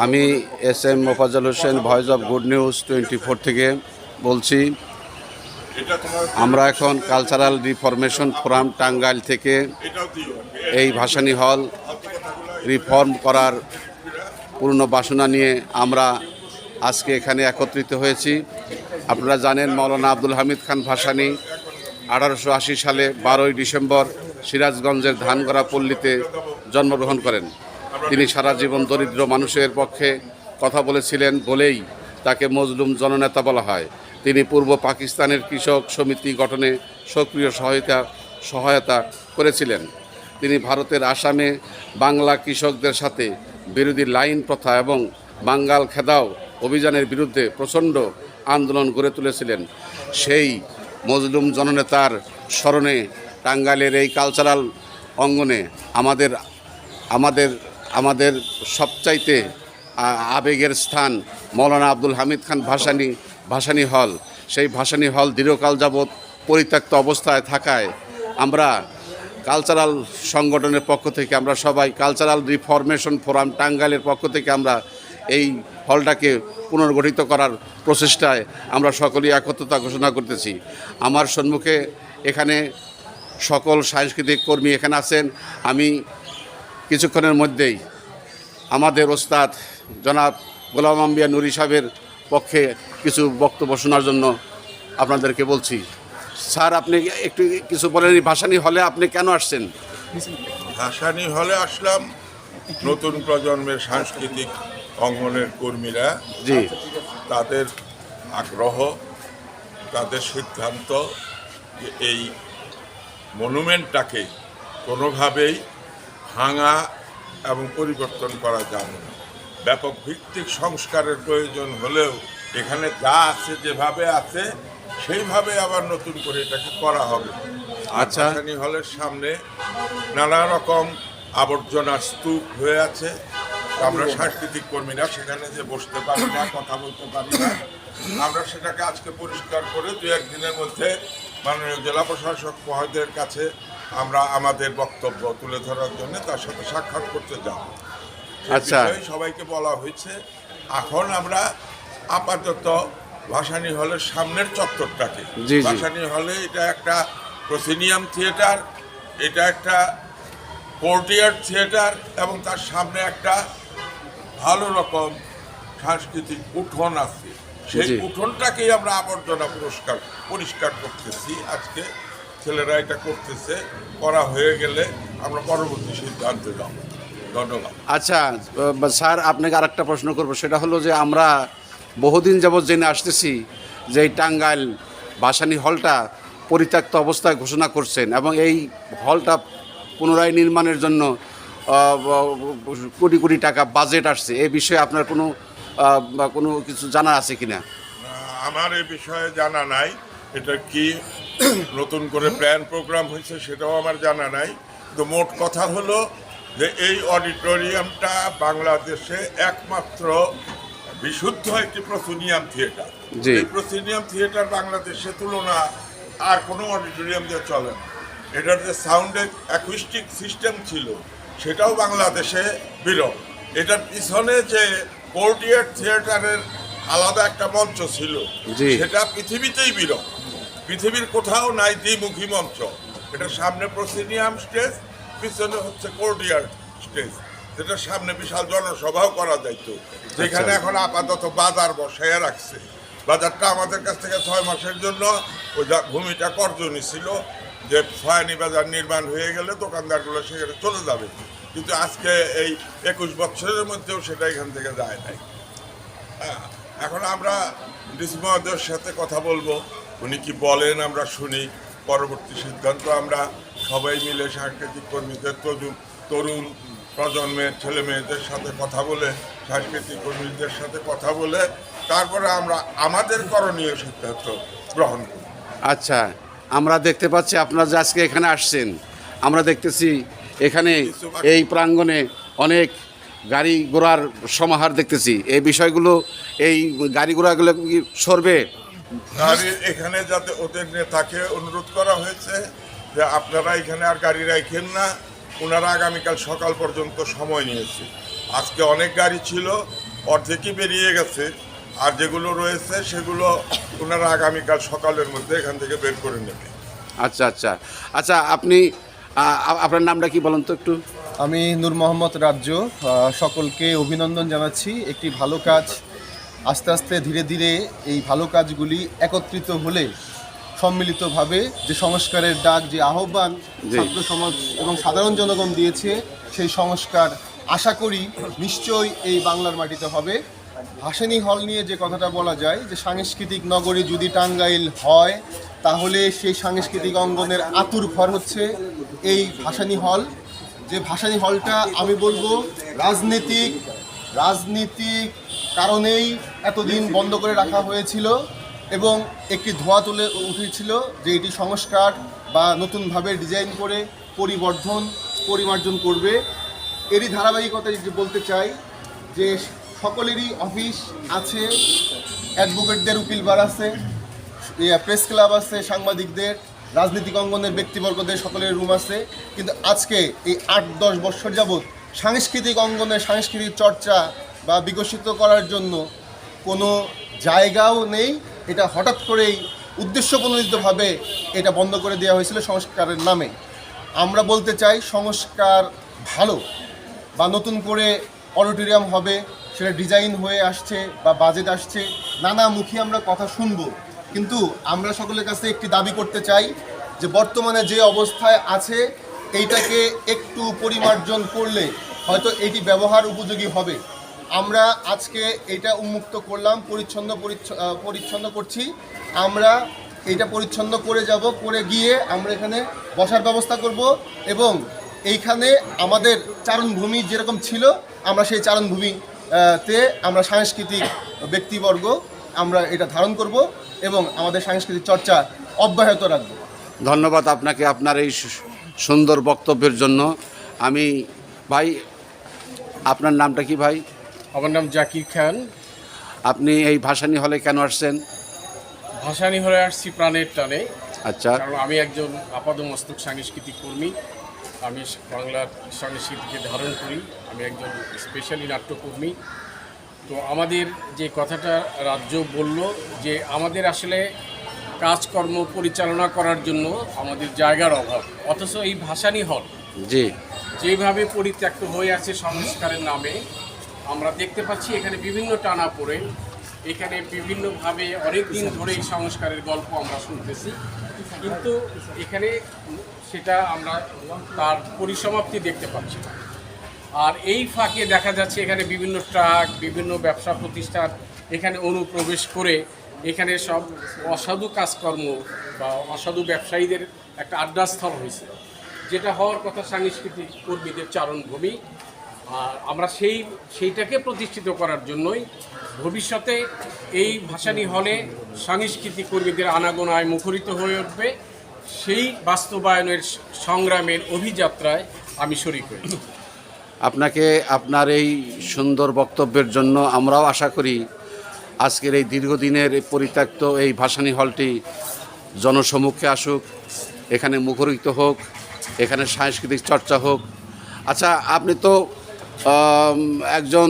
আমি SM Mofazzal Hossain, voice of good news 24 থেকে বলছি। আমরা এখন কালচারাল রিফরমেশন ফোরাম টাঙ্গাইল থেকে এই ভাসানী হল রিফর্ম করার পূর্ণ বাসনা নিয়ে আমরা আজকে এখানে একত্রিত হয়েছি। আপনারা জানেন মৌলানা আব্দুল হামিদ খান ভাসানী 1880 সালে 12ই ডিসেম্বর সিরাজগঞ্জের ধানগড়া পল্লীতে জন্মগ্রহণ করেন। তিনি সারা জীবন দরিদ্র মানুষের পক্ষে কথা বলেছিলেন বলেই তাকে মজলুম জননেতা বলা হয়। তিনি পূর্ব পাকিস্তানের কৃষক সমিতি গঠনে সক্রিয় সহায়তা করেছিলেন। তিনি ভারতের আসামে বাংলা কৃষকদের সাথে বিরোধী লাইন প্রথা এবং বাঙ্গাল খেদাও অভিযানের বিরুদ্ধে প্রচণ্ড আন্দোলন গড়ে তুলেছিলেন। সেই মজলুম জননেতার স্মরণে টাঙ্গাইলের এই কালচারাল অঙ্গনে আমাদের সবচাইতে আবেগের স্থান মৌলানা আব্দুল হামিদ খান ভাসানী হল। সেই ভাসানী হল দীর্ঘকাল যাবৎ পরিত্যক্ত অবস্থায় থাকায় আমরা কালচারাল সংগঠনের পক্ষ থেকে আমরা সবাই কালচারাল রিফরমেশন ফোরাম টাঙ্গাইলের পক্ষ থেকে আমরা এই হলটাকে পুনর্গঠিত করার প্রচেষ্টায় আমরা সকলেই একত্রতা ঘোষণা করতেছি। আমার সম্মুখে এখানে সকল সাংস্কৃতিক কর্মী এখানে আছেন। আমি কিছুক্ষণের মধ্যেই আমাদের ওস্তাদ জনাব গোলাম আম্বিয়া নুরি সাহেবের পক্ষে কিছু বক্তব্য শোনার জন্য আপনাদেরকে বলছি। স্যার, আপনি একটু কিছু বলেন, ভাসানী হলে আপনি কেন আসছেন? ভাসানী হলে আসলাম নতুন প্রজন্মের সাংস্কৃতিক অঙ্গনের কর্মীরা, জি, তাদের আগ্রহ, তাদের সিদ্ধান্ত যে এই মনুমেন্টটাকে কোনোভাবেই ভাঙা এবং পরিবর্তন করা যাবে না। ব্যাপক ভিত্তিক সংস্কারের প্রয়োজন হলেও এখানে যা আছে যেভাবে আছে সেইভাবে আবার নতুন করে এটাকে করা হবে। আচ্ছা, ভাসানী হলের সামনে নানা রকম আবর্জনার স্তূপ হয়ে আছে। আমরা সাংস্কৃতিক কর্মীরা সেখানে যে বসতে পারি না, কথা বলতে পারি না। আমরা সেটাকে আজকে পরিষ্কার করে 2-1 দিনের মধ্যে মাননীয় জেলা প্রশাসক মহোদয়ের কাছে আমরা আমাদের বক্তব্য তুলে ধরার জন্য তার সাথে সাক্ষাৎ করতে যাব। আচ্ছা, সবাইকে বলা হয়েছে এখন আমরা আপাতত ভাসানী হলের সামনের চত্বরটাকে, ভাসানী হলে এটা একটা প্রসিনিয়াম থিয়েটার, এটা একটা কোর্টিয়ার থিয়েটার এবং তার সামনে একটা ভালো রকম সাংস্কৃতিক উঠোন আছে। সেই উঠোনটাকেই আমরা আবর্জনা পরিষ্কার করতেছি। আজকে ছেলেরা এটা করতেছে, করা হয়ে গেলে আমরা পরবর্তী সিদ্ধান্তে যাব। ধন্যবাদ। আচ্ছা স্যার, আপনাকে আরেকটা প্রশ্ন করব, সেটা হলো যে আমরা বহুদিন যাবৎ জেনে আসতেছি যে এই টাঙ্গাইল ভাসানী হলটা পরিত্যক্ত অবস্থায় ঘোষণা করছেন এবং এই হলটা পুনরায় নির্মাণের জন্য কোটি কোটি টাকা বাজেট আসছে। এই বিষয়ে আপনার কোনো কিছু জানা আছে কিনা? আমার এই বিষয়ে জানা নাই। এটা কি নতুন করে প্ল্যান প্রোগ্রাম হয়েছে সেটাও আমার জানা নাই। তো মোট কথা হলো যে এই অডিটোরিয়ামটা বাংলাদেশে একমাত্র বিশুদ্ধ একটি প্রসিনিয়াম থিয়েটার। এই প্রসিনিয়াম থিয়েটার বাংলাদেশে তুলনা আর কোনো অডিটোরিয়াম দিয়ে চলে না। এটার যে সাউন্ড অ্যাকুস্টিক সিস্টেম ছিল সেটাও বাংলাদেশে বিরল। এটার পিছনে যে কোর্টিয়ার থিয়েটারের আলাদা একটা মঞ্চ ছিল সেটা পৃথিবীতেই বিরল। পৃথিবীর কোথাও নাই দ্বিমুখী মঞ্চ। এটার সামনে প্রসিনিয়াম স্টেজ, পিছনে হচ্ছে কোর্টিয়ার স্টেজ, যেটার সামনে বিশাল জনসভাও করা যাইত। যেখানে এখন আপাতত বাজার বসাইয়া রাখছে। বাজারটা আমাদের কাছ থেকে 6 মাসের জন্য ওই ভূমিটা কর্জনী ছিল যে ছয়ানি বাজার নির্মাণ হয়ে গেলে দোকানদারগুলো সেখানে চলে যাবে। কিন্তু আজকে এই 21 বছরের মধ্যেও সেটা এখান থেকে যায় নাই। এখন আমরা ডিসি মহোদয়ের সাথে কথা বলবো, উনি কি বলেন আমরা শুনি। পরবর্তী সিদ্ধান্ত আমরা সবাই মিলে সাংস্কৃতিক কর্মীদের, তরুণ প্রজন্মের ছেলে মেয়েদের সাথে কথা বলে, সাংস্কৃতিক কর্মীদের সাথে কথা বলে তারপরে আমরা আমাদের করণীয় সিদ্ধান্ত গ্রহণ করি। আচ্ছা, আমরা দেখতে পাচ্ছি আপনারা যে আজকে এখানে আসছেন, আমরা দেখতেছি এখানে এই প্রাঙ্গণে অনেক গাড়ি ঘোড়ার সমাহার দেখতেছি। এই বিষয়গুলো, এই গাড়ি ঘোড়াগুলো কি সরবে? গাড়ির এখানে যাতে ওদের নেতাকে অনুরোধ করা হয়েছে যে আপনারা এখানে আর গাড়ি রাখেন না। ওনারা আগামীকাল সকাল পর্যন্ত সময় নিয়েছে। আজকে অনেক গাড়ি ছিল, অর্ধেকই বেরিয়ে গেছে, আর যেগুলো রয়েছে সেগুলো ওনারা আগামীকাল সকালের মধ্যে এখান থেকে বের করে নেবে। আচ্ছা আচ্ছা আচ্ছা, আপনি আপনার নামটা কি বলেন তো একটু? আমি নূর মোহাম্মদ রাজ্য। সকলকে অভিনন্দন জানাচ্ছি। একটি ভালো কাজ আস্তে আস্তে ধীরে ধীরে এই ভালো কাজগুলি একত্রিত হলে সম্মিলিতভাবে যে সংস্কারের ডাক, যে আহ্বান জি। ছাত্র সমাজ এবং সাধারণ জনগণ দিয়েছে, সেই সংস্কার আশা করি নিশ্চয়ই এই বাংলার মাটিতে হবে। ভাসানী হল নিয়ে যে কথাটা বলা যায়, যে সাংস্কৃতিক নগরী যদি টাঙ্গাইল হয়, তাহলে সেই সাংস্কৃতিক অঙ্গনের আতুর ঘর হচ্ছে এই ভাসানী হল। যে ভাসানী হলটা আমি বলবো রাজনীতিক কারণেই এতদিন বন্ধ করে রাখা হয়েছিল এবং একটি ধোঁয়া তুলে উঠেছিল যে এটি সংস্কার বা নতুনভাবে ডিজাইন করে পরিমার্জন করবে। এরই ধারাবাহিকতায় যে বলতে চাই যে সকলেরই অফিস আছে, অ্যাডভোকেটদের উকিল বার আছে, প্রেস ক্লাব আছে, সাংবাদিকদের, রাজনৈতিক অঙ্গনের ব্যক্তিবর্গদের সকলের রুম আছে, কিন্তু আজকে এই 8-10 বছর যাবৎ সাংস্কৃতিক অঙ্গনের সাংস্কৃতিক চর্চা বা বিকশিত করার জন্য কোনো জায়গাও নেই। এটা হঠাৎ করেই উদ্দেশ্যপ্রণোদিতভাবে এটা বন্ধ করে দেওয়া হয়েছিল সংস্কারের নামে। আমরা বলতে চাই সংস্কার ভালো, বা নতুন করে অডিটোরিয়াম হবে, সেটা ডিজাইন হয়ে আসছে বা বাজেট আসছে, নানামুখী আমরা কথা শুনবো, কিন্তু আমরা সকলের কাছে একটি দাবি করতে চাই যে বর্তমানে যে অবস্থায় আছে এইটাকে একটু পরিমার্জন করলে হয়তো এটি ব্যবহার উপযোগী হবে। আমরা আজকে এটা উন্মুক্ত করলাম, পরিচ্ছন্ন করছি। আমরা এইটা পরিচ্ছন্ন করে যাব, করে গিয়ে আমরা এখানে বসার ব্যবস্থা করব এবং এইখানে আমাদের চারণভূমি যেরকম ছিল, আমরা সেই চারণভূমিতে আমরা সাংস্কৃতিক ব্যক্তিবর্গ আমরা এটা ধারণ করব এবং আমাদের সাংস্কৃতিক চর্চা অব্যাহত রাখব। ধন্যবাদ আপনাকে আপনার এই সুন্দর বক্তব্যের জন্য। আমি ভাই, আপনার নামটা কি ভাই? আমার নাম জাকির খান। আপনি এই ভাসানী হলে কেন আসছেন? ভাসানী হলে আসছি প্রাণের টানে। আচ্ছা, কারণ আমি একজন আপাদমস্তক সাংস্কৃতিক কর্মী। আমি বাংলার সংস্কৃতিকে ধারণ করি। আমি একজন স্পেশালি নাট্যকর্মী। তো আমাদের যে কথাটা রাজ্য বলল যে আমাদের আসলে কাজকর্ম পরিচালনা করার জন্য আমাদের জায়গার অভাব, অথচ এই ভাসানী হল জি, যেভাবে পরিত্যক্ত হয়ে আছে সংস্কারের নামে, আমরা দেখতে পাচ্ছি এখানে বিভিন্ন টানা পড়ে, এখানে বিভিন্নভাবে অনেক দিন ধরেই সংস্কারের গল্প আমরা শুনতেছি, কিন্তু এখানে সেটা আমরা তার পরিসমাপ্তি দেখতে পাচ্ছি না। আর এই ফাঁকে দেখা যাচ্ছে এখানে বিভিন্ন ট্রাক, বিভিন্ন ব্যবসা প্রতিষ্ঠান এখানে অনুপ্রবেশ করে এখানে সব অসাধু কাজকর্ম বা অসাধু ব্যবসায়ীদের একটা আড্ডাস্থল হয়েছে, যেটা হওয়ার কথা সাংস্কৃতিক কর্মীদের চারণভূমি। আর আমরা সেইটাকে প্রতিষ্ঠিত করার জন্যই ভবিষ্যতে এই ভাসানী হলে সাংস্কৃতিক কর্মীদের আনাগোনায় মুখরিত হয়ে উঠবে। সেই বাস্তবায়নের সংগ্রামের অভিযাত্রায় আমি শরীক হই। আপনাকে আপনার এই সুন্দর বক্তব্যের জন্য আমরাও আশা করি আজকের এই দীর্ঘদিনের এই পরিত্যক্ত এই ভাসানী হলটি জনসমক্ষে আসুক, এখানে মুখরিত হোক, এখানে সাংস্কৃতিক চর্চা হোক। আচ্ছা, আপনি তো একজন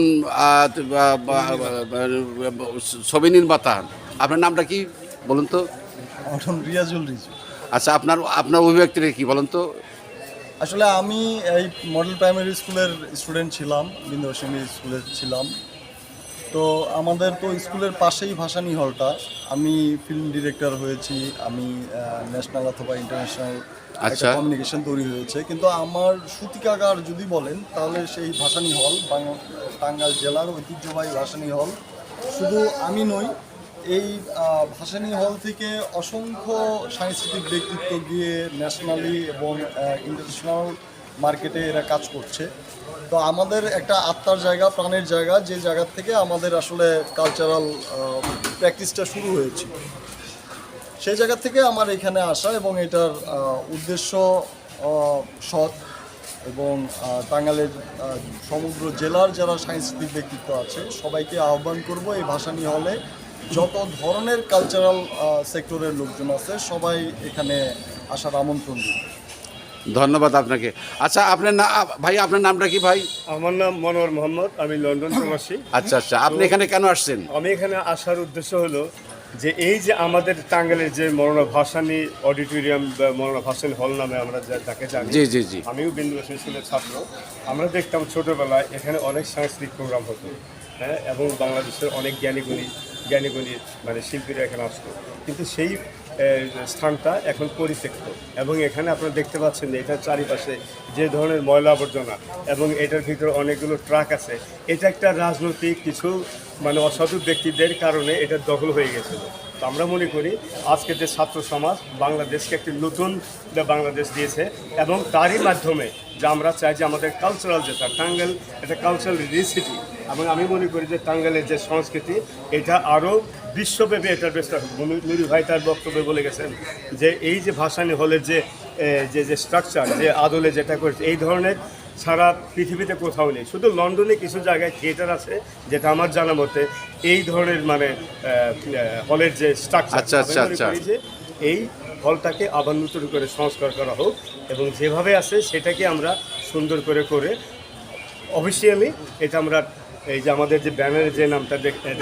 ছবি নির্মাতা, আপনার নামটা কি বলুন তো? রিয়াজুল রিজু। আচ্ছা, আপনার অভিব্যক্তিটা কি বলুন তো? আসলে আমি এই মডেল প্রাইমারি স্কুলের স্টুডেন্ট ছিলাম, বিন্দুবাসিনী স্কুলে ছিলাম। তো আমাদের তো স্কুলের পাশেই ভাসানী হলটা। আমি ফিল্ম ডিরেক্টর হয়েছি, আমি ন্যাশনাল অথবা ইন্টারন্যাশনাল আচ্ছা, কমিউনিকেশন তৈরি হয়েছে, কিন্তু আমার সূতিকাগার যদি বলেন তাহলে সেই ভাসানী হল টাঙ্গাইল জেলার ঐতিহ্যবাহী ভাসানী হল। শুধু আমি নই, এই ভাসানী হল থেকে অসংখ্য সাংস্কৃতিক ব্যক্তিত্ব গিয়ে ন্যাশনালি এবং ইন্টারন্যাশনাল মার্কেটে এরা কাজ করছে। তো আমাদের একটা আত্মার জায়গা, প্রাণের জায়গা, যে জায়গা থেকে আমাদের আসলে কালচারাল প্র্যাকটিসটা শুরু হয়েছে, সেই জায়গা থেকে আমার এখানে আসা এবং এটার উদ্দেশ্য সৎ। এবং টাঙ্গাইলের সমগ্র জেলার যারা সাংস্কৃতিক ব্যক্তিত্ব আছে সবাইকে আহ্বান করব এই ভাসানী হলে যত ধরনের কালচারাল সেক্টরের লোকজন আছে সবাই এখানে আসার আমন্ত্রণ দিন। ধন্যবাদ আপনাকে। আচ্ছা আপনার না ভাই, আপনার নামটা কি ভাই? আমার নাম মনোয়ার মোহাম্মদ, আমি লন্ডন প্রবাসী। আচ্ছা আচ্ছা, আপনি এখানে কেন আসছেন? আমি এখানে আসার উদ্দেশ্য হলো যে এই যে আমাদের টাঙ্গাইলের যে মৌলানা ভাসানী অডিটোরিয়াম বা মৌলানা ভাসানী হল নামে আমরা যাকে জানি, জি জি জি। আমিও বিন্দুবাসী স্কুলের ছাত্র। আমরা দেখতাম ছোটোবেলায় এখানে অনেক সাংস্কৃতিক প্রোগ্রাম হতো, হ্যাঁ, এবং বাংলাদেশের অনেক জ্ঞানীগুণী মানে শিল্পীরা এখানে আসতো, কিন্তু সেই স্থানটা এখন পরিত্যক্ত। এবং এখানে আপনারা দেখতে পাচ্ছেন যে এটার চারিপাশে যে ধরনের ময়লা আবর্জনা এবং এটার ভিতরে অনেকগুলো ট্রাক আছে, এটা একটা রাজনৈতিক কিছু মানে অসাধু ব্যক্তিদের কারণে এটা দখল হয়ে গেছিল। তো আমরা মনে করি আজকে যে ছাত্র সমাজ বাংলাদেশকে একটি নতুন বাংলাদেশ দিয়েছে, এবং তারই মাধ্যমে যে আমরা চাই যে আমাদের কালচারাল যেটা টাঙ্গাইল, এটা কালচারাল রিসিটি, এবং আমি মনে করি যে টাঙ্গাইলের যে সংস্কৃতি এটা আরও বিশ্বব্যাপী এটার বেশটা। নুরি ভাই তার বক্তব্যে বলে গেছেন যে এই যে ভাসানী হলের যে স্ট্রাকচার, যে আদলে যেটা করেছে, এই ধরনের সারা পৃথিবীতে কোথাও নেই। শুধু লন্ডনে কিছু জায়গায় থিয়েটার আছে, যেটা আমার জানা মতে এই ধরনের মানে হলের যে স্ট্রাকচার। আচ্ছা আচ্ছা আচ্ছা। যে এই হলটাকে আবার নতুন করে সংস্কার করা হোক, এবং যেভাবে আছে সেটাকে আমরা সুন্দর করে অফিসিয়ালি এটা আমরা এই যে আমাদের যে ব্যানারে যে নামটা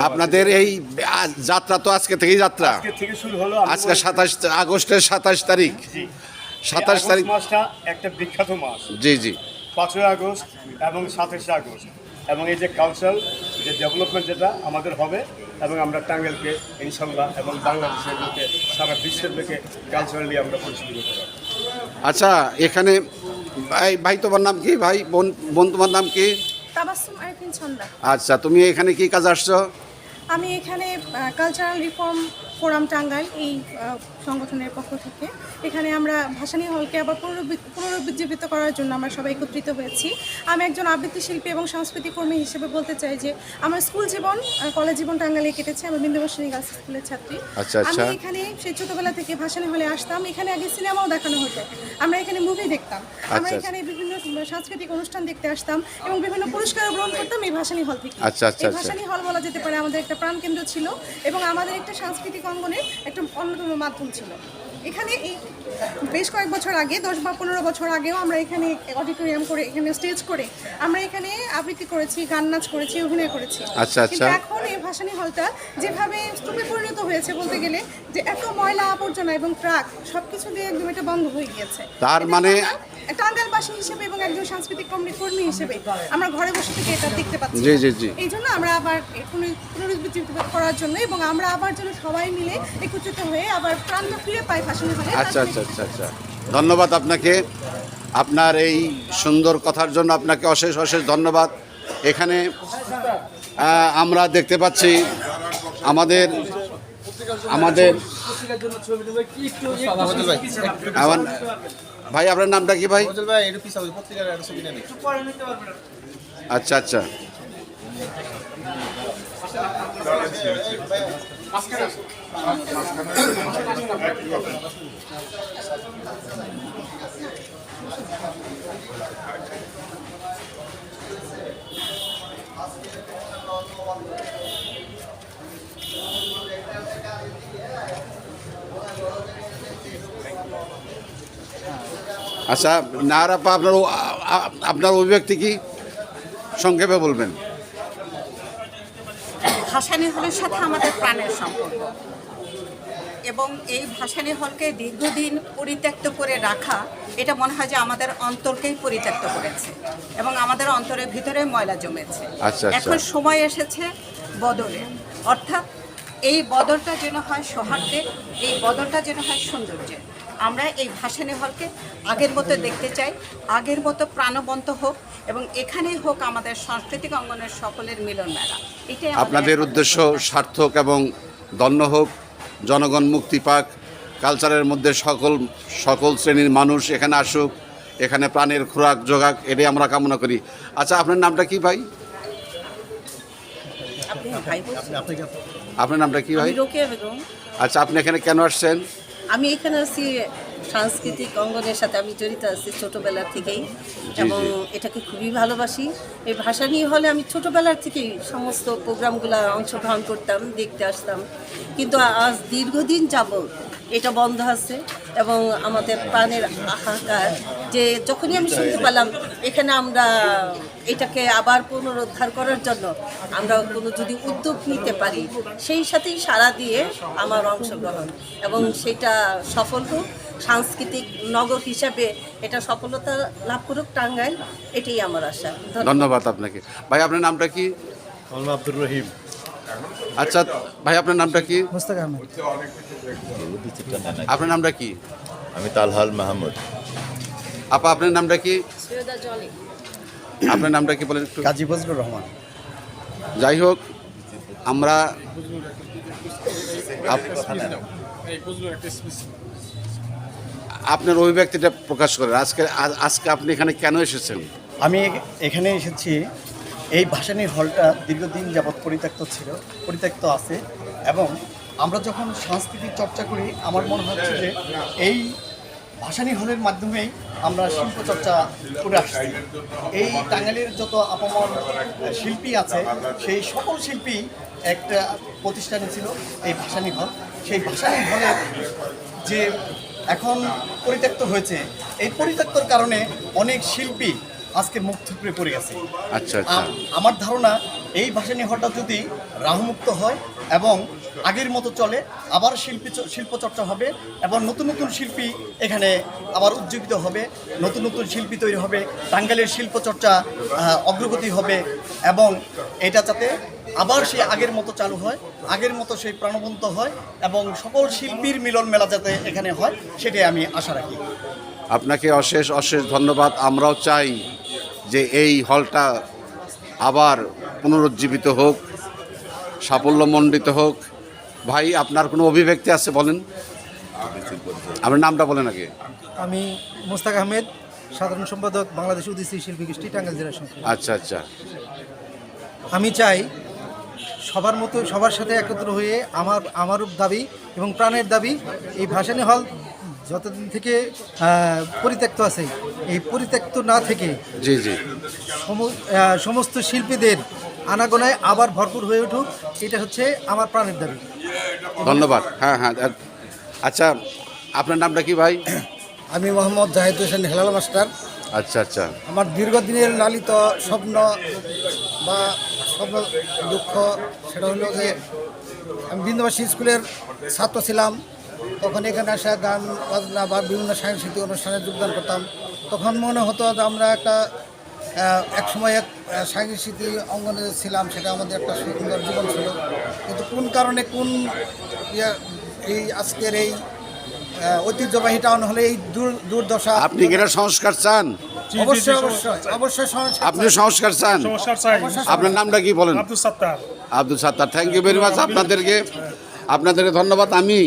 আপনাদের এই যাত্রা তো আজকে থেকেই যাত্রা, আজকে থেকে শুরু হলো। আজকে 27 আগস্টের 27 তারিখ। 27 তারিখ মাসটা একটা বিখ্যাত মাস। জি জি। 5ই আগস্ট এবং 27শে আগস্ট, এবং এই যে কালচারাল যে ডেভেলপমেন্ট যেটা আমাদের হবে, এবং আমরা টাঙ্গাইলকে ইনশাল্লাহ এবং বাংলাদেশের লোকে সারা বিশ্বের লোকে কালচারালি আমরা পরিচিত করতে পারবো। আচ্ছা এখানে ভাই তোমার নাম কি? ভাই বোন তোমার নাম কি? তাবাসসুম আরফিন ছন্দা। আচ্ছা, তুমি এখানে কি কাজ আসছো? আমি এখানে কালচারাল রিফর্ম ফোরাম টাঙ্গাইল এই সংগঠনের পক্ষ থেকে এখানে আমরা ভাসানী হলকে আবার পুনরুজ্জীবিত করার জন্য আমরা সবাই একত্রিত হয়েছি। আমি একজন আবৃত্তি শিল্পী এবং সাংস্কৃতিক কর্মী হিসেবে বলতে চাই যে আমার স্কুল জীবন, কলেজ জীবন টাঙ্গাইলে কেটেছে। আমি বিন্দুবাসিনী গার্লস স্কুলের ছাত্রী। আচ্ছা আচ্ছা। আমি এখানে সেই ছোটবেলা থেকে ভাসানী হলে আসতাম। এখানে আগে সিনেমাও দেখানো হতো, আমরা এখানে মুভি দেখতাম, আমরা এখানে বিভিন্ন সাংস্কৃতিক অনুষ্ঠান দেখতে আসতাম এবং বিভিন্ন পুরস্কার গ্রহণ করতাম এই ভাসানী হল থেকে। আচ্ছা আচ্ছা। এই ভাসানী হল বলা যেতে পারে আমাদের একটা প্রাণকেন্দ্র ছিল এবং আমাদের একটা সাংস্কৃতিক অঙ্গনের একটা অন্যতম মাধ্যম ছিল। এখানে এই বেশ কয়েক বছর আগে, 10 বা 15 বছর আগেও আমরা এখানে অডিটোরিয়াম করে, এখানে স্টেজ করে আমরা এখানে আবৃত্তি করেছি, গান নাচ করেছি, অভিনয় করেছি। আচ্ছা আচ্ছা। কিন্তু এখন এই ভাসানী হলটা যেভাবে স্তূপে পরিণত হয়েছে বলতে গেলে, যে এত ময়লা আবর্জনা এবং ট্রাক সবকিছু দিয়ে একদম এটা বন্ধ হয়ে গিয়েছে। তার মানে টাঙ্গাইলবাসী হিসেবে এবং একজন সাংস্কৃতিক কর্মী হিসেবে আমরা ঘরে বসে থেকে এটা দেখতে পাচ্ছি। জি জি জি। এই জন্য আমরা আবার পুনরুজ্জীবিত করার জন্য এবং আমরা আবার যেন সবাই মিলে একত্রিত হয়ে আবার প্রাণটা ফিরে পাই ভাসানী হলে। আচ্ছা আচ্ছা আচ্ছা আচ্ছা। ধন্যবাদ আপনাকে, আপনার এই সুন্দর কথার জন্য আপনাকে অশেষ অশেষ ধন্যবাদ। এখানে আমরা দেখতে পাচ্ছি আমাদের ভাই, আপনার নামটা কি ভাই? আচ্ছা আচ্ছা। আচ্ছা নাহারাপা, আপনার অভিব্যক্তি কি সংক্ষেপে বলবেন? ভাসানী হলের সাথে আমাদের প্রাণের সম্পর্ক, এবং এই ভাসানী হলকে দীর্ঘদিন পরিত্যক্ত করে রাখা, এটা মনে হয় যে আমাদের অন্তরকেই পরিত্যক্ত করেছে এবং আমাদের অন্তরের ভিতরে ময়লা জমেছে। আচ্ছা আচ্ছা। এখন সময় এসেছে বদলের, অর্থাৎ এই বদলটা যেন হয় সৌহার্দ্যের, এই বদলটা যেন হয় সৌন্দর্যের। আমরা এই ভাসানী হলকে আগের মতো দেখতে চাই, আগের মতো প্রাণবন্ত হোক, এবং এখানেই হোক আমাদের সাংস্কৃতিক অঙ্গনের সকলের মিলন মেলা। এটাই আপনাদের উদ্দেশ্য সার্থক এবং ধন্য হোক, জনগণ মুক্তি পাক, কালচারের মধ্যে সকল শ্রেণীর মানুষ এখানে আসুক, এখানে প্রাণের খোরাক যোগাক, এটাই আমরা কামনা করি। আচ্ছা আপনার নামটা কি ভাই? আপনার নামটা কি ভাই? রোকেয়া বেগম। আচ্ছা, আপনি এখানে কেন আসছেন? আমি এখানে আছি সাংস্কৃতিক অঙ্গনের সাথে আমি জড়িত আছি ছোটোবেলার থেকেই, এবং এটাকে খুবই ভালোবাসি। এই ভাসানী হলে আমি ছোটোবেলার থেকেই সমস্ত প্রোগ্রামগুলো অংশগ্রহণ করতাম, দেখতে আসতাম, কিন্তু আজ দীর্ঘদিন যাবৎ এটা বন্ধ আছে এবং আমাদের প্রাণের হাহাকার যে যখনই আমি শুনতে পেলাম এখানে আমরা এটাকে আবার পুনরুদ্ধার করার জন্য আমরা কোনো যদি উদ্যোগ নিতে পারি, সেই সাথেই সাড়া দিয়ে আমার অংশগ্রহণ এবং সেটা সফল হোক, সাংস্কৃতিক নগর হিসাবে এটা সফলতা লাভ করুক টাঙ্গাইল, এটাই আমার আশা। ধন্যবাদ আপনাকে। ভাই আপনার নামটা কি? আব্দুর রহিম। আচ্ছা ভাই আপনার নামটা কি? মুস্তাক আহমেদ। আপনার নামটা কি? আমি তালহাল মাহমুদ। আপা আপনার নামটা কি? আপনার নামটা কি বলেন একটু? কাজী ফজলুর রহমান। যাই হোক, আমরা আপনার অভিব্যক্তিটা প্রকাশ করেন। আজকে আপনি এখানে কেন এসেছেন? আমি এখানে এসেছি, এই ভাসানী হলটা দীর্ঘদিন যাবৎ পরিত্যক্ত আছে এবং আমরা যখন সাংস্কৃতিক চর্চা করি আমার মনে হচ্ছে যে এই ভাসানী হলের মাধ্যমেই আমরা শিল্প চর্চা করে আসছি। এই টাঙ্গাইলের যত আপামর শিল্পী আছে সেই সকল শিল্পী একটা প্রতিষ্ঠানে ছিল এই ভাসানী হল। সেই ভাসানী হলের যে এখন পরিত্যক্ত হয়েছে, এই পরিত্যক্তর কারণে অনেক শিল্পী আজকে মুখ থুবড়ে পড়ে গেছে। আচ্ছা আচ্ছা। আমার ধারণা এই ভাসানী হলটা যদি রাহুমুক্ত হয় এবং আগের মতো চলে, আবার শিল্প চর্চা হবে এবং নতুন নতুন শিল্পী এখানে আবার উজ্জীবিত হবে, নতুন নতুন শিল্পী তৈরি হবে, টাঙ্গাইলের শিল্প চর্চা অগ্রগতি হবে এবং এটা যাতে আবার সেই আগের মতো চালু হয়, আগের মতো সেই প্রাণবন্ত হয় এবং সকল শিল্পীর মিলন মেলা যাতে এখানে হয়, সেটাই আমি আশা রাখি। আপনাকে অশেষ অশেষ ধন্যবাদ। আমরাও চাই যে এই হলটা আবার পুনরুজ্জীবিত হোক, সাফল্যমণ্ডিত হোক। ভাই আপনার কোনো অভিব্যক্তি আছে বলেন, আপনার নামটা বলেন আগে। আমি মুস্তাক আহমেদ, সাধারণ সম্পাদক বাংলাদেশ উদীচী শিল্পী গোষ্ঠী টাঙ্গাইল জেলা সংসদ। আচ্ছা আচ্ছা। আমি চাই সবার মতো সবার সাথে একত্র হয়ে আমারও দাবি এবং প্রাণের দাবি, এই ভাসানী হল যতদিন থেকে পরিত্যক্ত আছে, এই পরিত্যক্ত না থেকে জি জি সমস্ত শিল্পীদের আনাগোনায় আবার ভরপুর হয়ে উঠুক, এটা হচ্ছে আমার প্রাণের দাবি। ধন্যবাদ। হ্যাঁ হ্যাঁ। আচ্ছা আপনার নামটা কি ভাই? আমি মোহাম্মদ জাহিদ হোসেন হেলাল মাস্টার। আচ্ছা আচ্ছা। আমার দীর্ঘদিনের লালিত স্বপ্ন বা স্বপ্ন দুঃখ সেটা হলো যে আমি বিন্দুবাসী স্কুলের ছাত্র ছিলাম, তখন এখানে আসা গান বাজনা বা বিভিন্ন সাংস্কৃতিক অনুষ্ঠানে যোগদান করতাম। তখন মনে হতো যে আমরা এক সময় সাংস্কৃতিক অঙ্গনে ছিলাম, সেটা আমাদের একটা সুন্দর জীবন ছিল। কিন্তু কোন কারণে এই আজকের এই ঐতিহ্যবাহী টাউন হলে এই দুর্দশা। আপনি কি এটা সংস্কার চান? অবশ্যই অবশ্যই অবশ্যই আপনি সংস্কার চান? আপনার নামটা কি বলেন? Abdul Sattar. Thank you very much. আপনাদেরকে ধন্যবাদ। আমি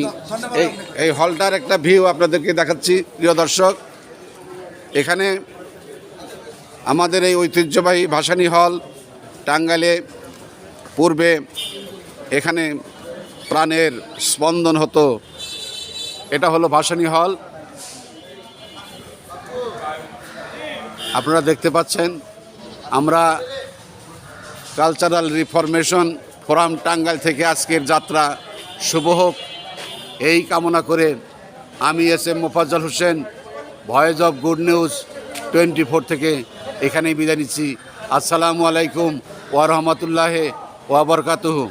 এই হলটার একটা ভিউ আপনাদেরকে দেখাচ্ছি প্রিয় দর্শক। এখানে আমাদের এই ঐতিহ্যবাহী ভাসানী হল টাঙ্গাইলে পূর্বে এখানে প্রাণের স্পন্দন হতো। এটা হলো ভাসানী হল। আপনারা দেখতে পাচ্ছেন আমরা কালচারাল রিফরমেশন ফোরাম টাঙ্গাইল থেকে আজকের যাত্রা শুভ হোক এই কামনা করে আমি SM. Mofazzal Hossain, voice of good news 24 থেকে এখানেই বিদায় নিচ্ছি। আসসালামু আলাইকুম ওয়া রাহমাতুল্লাহি ওয়া বারাকাতুহু।